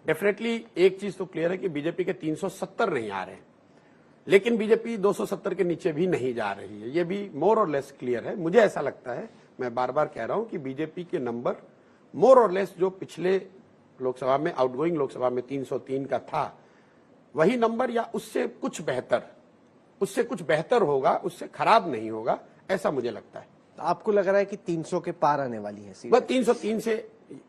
Definitely एक चीज तो क्लियर है कि बीजेपी के 370 नहीं आ रहे हैं, लेकिन बीजेपी 270 के नीचे भी नहीं जा रही है। ये भी मोर और लेस क्लियर है। मुझे ऐसा लगता है, मैं बार बार कह रहा हूं कि बीजेपी के नंबर मोर और लेस जो पिछले लोकसभा में, आउटगोइंग लोकसभा में 303 का था, वही नंबर या उससे कुछ बेहतर होगा, उससे खराब नहीं होगा, ऐसा मुझे लगता है। आपको लग रहा है कि 300 के पार आने वाली है सीट? बस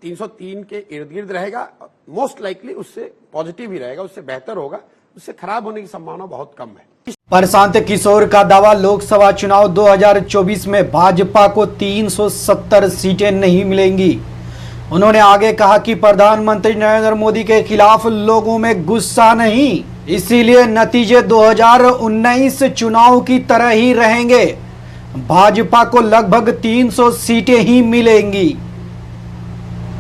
303 के इर्द गिर्द रहेगा, मोस्ट लाइकली उससे पॉजिटिव ही रहेगा, उससे बेहतर होगा, उससे खराब होने की संभावना बहुत कम है। प्रशांत किशोर का दावा, लोकसभा चुनाव 2024 में भाजपा को 370 सीटें नहीं मिलेंगी। उन्होंने आगे कहा कि प्रधानमंत्री नरेंद्र मोदी के खिलाफ लोगों में गुस्सा नहीं, इसीलिए नतीजे 2019 चुनाव की तरह ही रहेंगे। भाजपा को लगभग 300 सीटें ही मिलेंगी।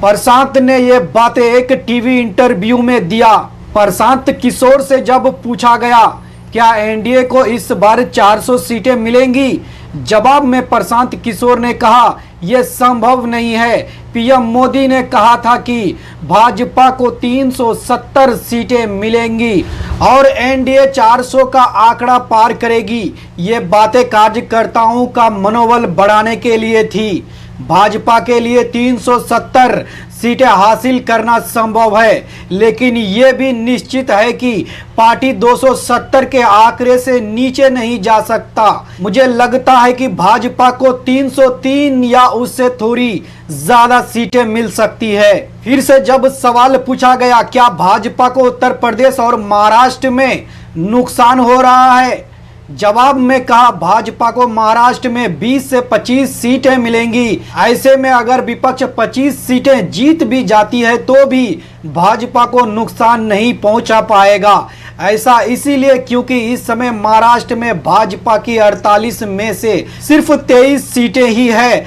प्रशांत ने ये बातें एक टीवी इंटरव्यू में दिया। प्रशांत किशोर से जब पूछा गया क्या एनडीए को इस बार 400 सीटें मिलेंगी, जवाब में प्रशांत किशोर ने कहा यह संभव नहीं है। पीएम मोदी ने कहा था कि भाजपा को 370 सीटें मिलेंगी और एनडीए 400 का आंकड़ा पार करेगी। ये बातें कार्यकर्ताओं का मनोबल बढ़ाने के लिए थी। भाजपा के लिए 370 सीटें हासिल करना संभव है, लेकिन ये भी निश्चित है कि पार्टी 270 के आंकड़े से नीचे नहीं जा सकता। मुझे लगता है कि भाजपा को 303 या उससे थोड़ी ज्यादा सीटें मिल सकती है। फिर से जब सवाल पूछा गया क्या भाजपा को उत्तर प्रदेश और महाराष्ट्र में नुकसान हो रहा है, जवाब में कहा भाजपा को महाराष्ट्र में 20 से 25 सीटें मिलेंगी। ऐसे में अगर विपक्ष 25 सीटें जीत भी जाती है तो भी भाजपा को नुकसान नहीं पहुंचा पाएगा। ऐसा इसीलिए क्योंकि इस समय महाराष्ट्र में भाजपा की 48 में से सिर्फ 23 सीटें ही है।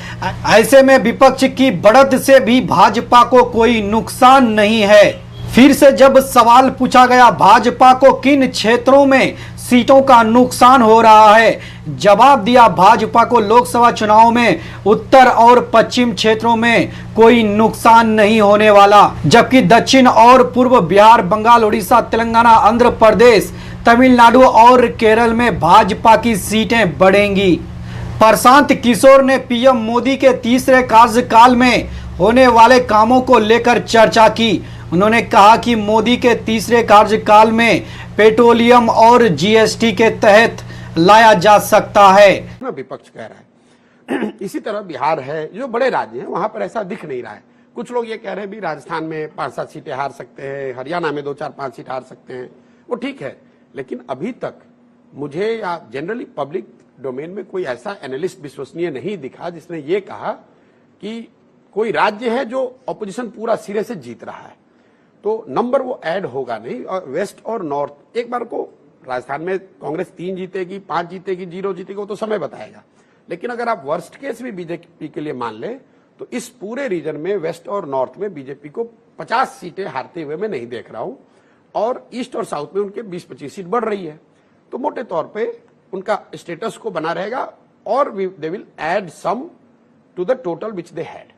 ऐसे में विपक्ष की बढ़त से भी भाजपा को कोई नुकसान नहीं है। फिर से जब सवाल पूछा गया भाजपा को किन क्षेत्रों में सीटों का नुकसान हो रहा है, जवाब दिया भाजपा को लोकसभा चुनाव में उत्तर और पश्चिम क्षेत्रों में कोई नुकसान नहीं होने वाला, जबकि दक्षिण और पूर्व बिहार, बंगाल, उड़ीसा, तेलंगाना, आंध्र प्रदेश, तमिलनाडु और केरल में भाजपा की सीटें बढ़ेंगी। प्रशांत किशोर ने पीएम मोदी के तीसरे कार्यकाल में होने वाले कामों को लेकर चर्चा की। उन्होंने कहा कि मोदी के तीसरे कार्यकाल में पेट्रोलियम और जीएसटी के तहत लाया जा सकता है। विपक्ष कह रहा है इसी तरह बिहार है, जो बड़े राज्य हैं वहां पर ऐसा दिख नहीं रहा है। कुछ लोग ये कह रहे हैं भी राजस्थान में 5-7 सीटें हार सकते हैं, हरियाणा में 2-4-5 सीट हार सकते हैं, वो ठीक है, लेकिन अभी तक मुझे या जनरली पब्लिक डोमेन में कोई ऐसा एनालिस्ट विश्वसनीय नहीं दिखा जिसने ये कहा कि कोई राज्य है जो ऑपोजिशन पूरा सिरे से जीत रहा है, तो नंबर वो ऐड होगा नहीं। और वेस्ट और नॉर्थ, एक बार को राजस्थान में कांग्रेस 3 जीतेगी, 5 जीतेगी, 0 जीतेगी, वो तो समय बताएगा। लेकिन अगर आप वर्स्ट केस भी बीजेपी के लिए मान लें तो इस पूरे रीजन में वेस्ट और नॉर्थ में बीजेपी को 50 सीटें हारते हुए मैं नहीं देख रहा हूं, और ईस्ट और साउथ में उनके 20-25 सीट बढ़ रही है। तो मोटे तौर पे उनका स्टेटस को बना रहेगा और they will add some to the total which they had.